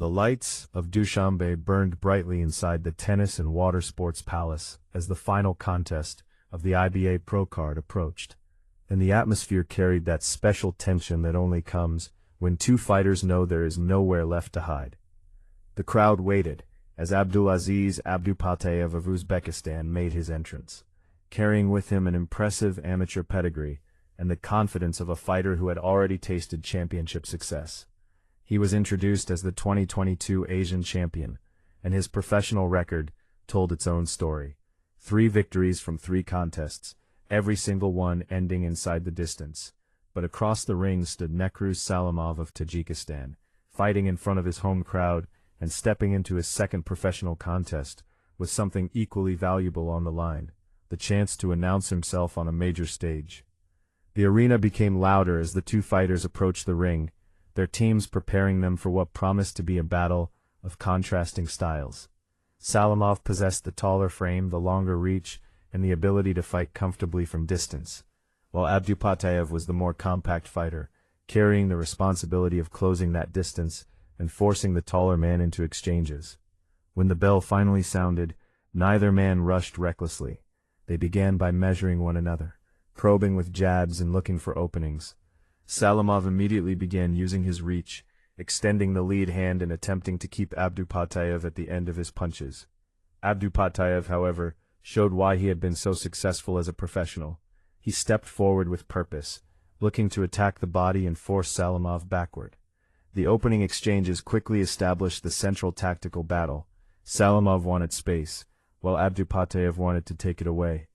The lights of Dushanbe burned brightly inside the tennis and water sports palace as the final contest of the IBA Pro card approached, and the atmosphere carried that special tension that only comes when two fighters know there is nowhere left to hide. The crowd waited as Abdulaziz Abdupattaev of Uzbekistan made his entrance, carrying with him an impressive amateur pedigree and the confidence of a fighter who had already tasted championship success. He was introduced as the 2022 Asian champion, and his professional record told its own story. 3 victories from 3 contests, every single one ending inside the distance. But across the ring stood Nekruz Salimov of Tajikistan, fighting in front of his home crowd and stepping into his second professional contest with something equally valuable on the line, the chance to announce himself on a major stage. The arena became louder as the two fighters approached the ring, their teams preparing them for what promised to be a battle of contrasting styles. Salimov possessed the taller frame, the longer reach, and the ability to fight comfortably from distance, while Abdupattaev was the more compact fighter, carrying the responsibility of closing that distance and forcing the taller man into exchanges. When the bell finally sounded, neither man rushed recklessly. They began by measuring one another, probing with jabs and looking for openings. Salimov immediately began using his reach, extending the lead hand and attempting to keep Abdupattaev at the end of his punches. Abdupattaev, however, showed why he had been so successful as a professional. He stepped forward with purpose, looking to attack the body and force Salimov backward. The opening exchanges quickly established the central tactical battle. Salimov wanted space, while Abdupattaev wanted to take it away.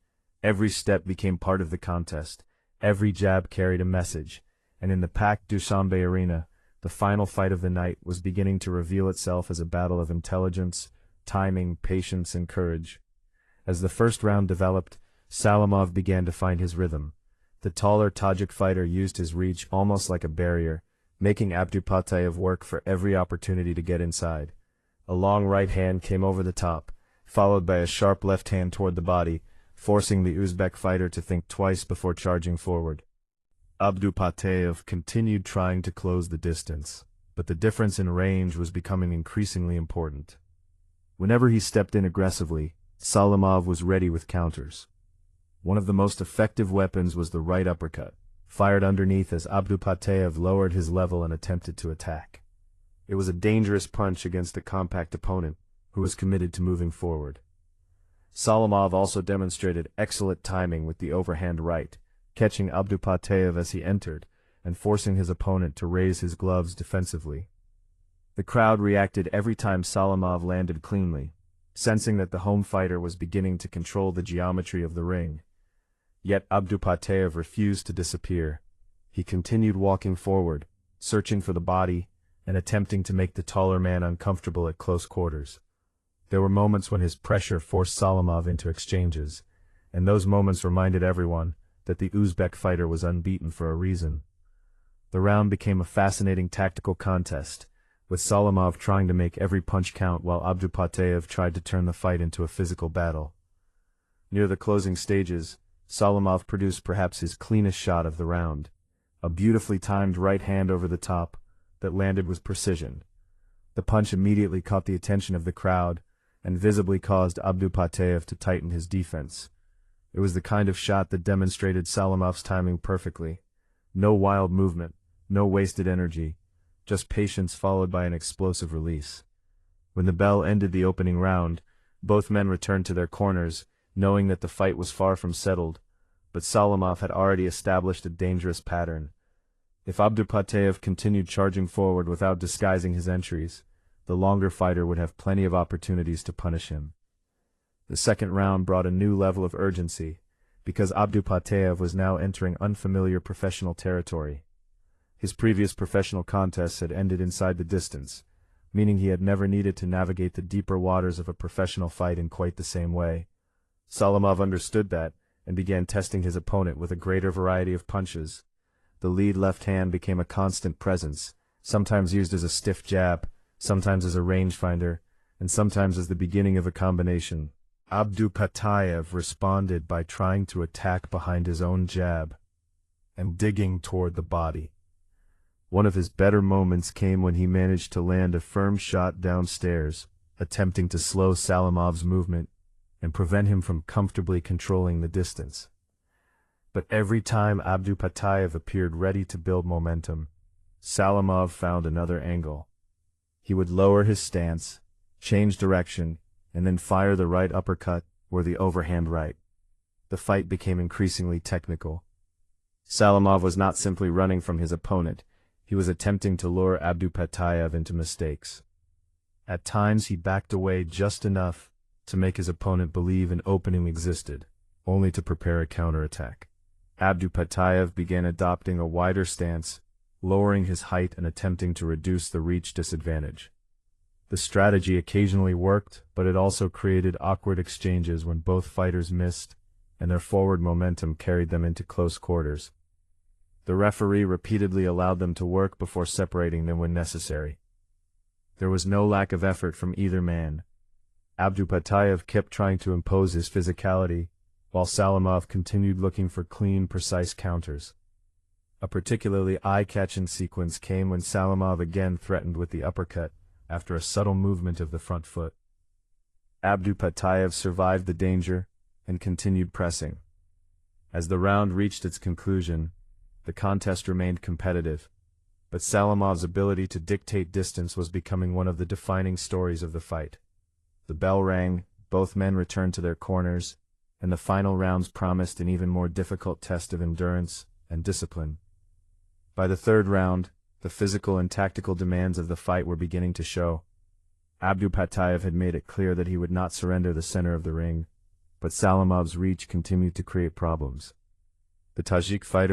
Every step became part of the contest. Every jab carried a message, and in the packed Dushanbe arena, the final fight of the night was beginning to reveal itself as a battle of intelligence, timing, patience, and courage. As the first round developed, Salimov began to find his rhythm. The taller Tajik fighter used his reach almost like a barrier, making Abdupattaev work for every opportunity to get inside. A long right hand came over the top, followed by a sharp left hand toward the body, forcing the Uzbek fighter to think twice before charging forward. Abdupattaev continued trying to close the distance, but the difference in range was becoming increasingly important. Whenever he stepped in aggressively, Salimov was ready with counters. One of the most effective weapons was the right uppercut, fired underneath as Abdupattaev lowered his level and attempted to attack. It was a dangerous punch against a compact opponent who was committed to moving forward. Salimov also demonstrated excellent timing with the overhand right, catching Abdupattaev as he entered and forcing his opponent to raise his gloves defensively. The crowd reacted every time Salimov landed cleanly, sensing that the home fighter was beginning to control the geometry of the ring. Yet Abdupattaev refused to disappear. He continued walking forward, searching for the body, and attempting to make the taller man uncomfortable at close quarters. There were moments when his pressure forced Salimov into exchanges, and those moments reminded everyone that the Uzbek fighter was unbeaten for a reason. The round became a fascinating tactical contest, with Salimov trying to make every punch count while Abdupattaev tried to turn the fight into a physical battle. Near the closing stages, Salimov produced perhaps his cleanest shot of the round, a beautifully timed right hand over the top that landed with precision. The punch immediately caught the attention of the crowd and visibly caused Abdupattaev to tighten his defense. It was the kind of shot that demonstrated Salimov's timing perfectly. No wild movement, no wasted energy, just patience followed by an explosive release. When the bell ended the opening round, both men returned to their corners, knowing that the fight was far from settled, but Salimov had already established a dangerous pattern. If Abdupattaev continued charging forward without disguising his entries, the longer fighter would have plenty of opportunities to punish him. The second round brought a new level of urgency, because Abdupattaev was now entering unfamiliar professional territory. His previous professional contests had ended inside the distance, meaning he had never needed to navigate the deeper waters of a professional fight in quite the same way. Salimov understood that, and began testing his opponent with a greater variety of punches. The lead left hand became a constant presence, sometimes used as a stiff jab, sometimes as a rangefinder, and sometimes as the beginning of a combination. Abdupattaev responded by trying to attack behind his own jab and digging toward the body. One of his better moments came when he managed to land a firm shot downstairs, attempting to slow Salimov's movement and prevent him from comfortably controlling the distance. But every time Abdupattaev appeared ready to build momentum, Salimov found another angle. He would lower his stance, change direction, and then fire the right uppercut or the overhand right. The fight became increasingly technical. Salimov was not simply running from his opponent, he was attempting to lure Abdupattaev into mistakes. At times he backed away just enough to make his opponent believe an opening existed, only to prepare a counterattack. Abdupattaev began adopting a wider stance, lowering his height and attempting to reduce the reach disadvantage. The strategy occasionally worked, but it also created awkward exchanges when both fighters missed, and their forward momentum carried them into close quarters. The referee repeatedly allowed them to work before separating them when necessary. There was no lack of effort from either man. Abdupattaev kept trying to impose his physicality, while Salimov continued looking for clean, precise counters. A particularly eye-catching sequence came when Salimov again threatened with the uppercut after a subtle movement of the front foot. Abdupattaev survived the danger and continued pressing. As the round reached its conclusion, the contest remained competitive, but Salimov's ability to dictate distance was becoming one of the defining stories of the fight. The bell rang, both men returned to their corners, and the final rounds promised an even more difficult test of endurance and discipline. By the third round, the physical and tactical demands of the fight were beginning to show. Abdupattaev had made it clear that he would not surrender the center of the ring, but Salimov's reach continued to create problems. The Tajik fighter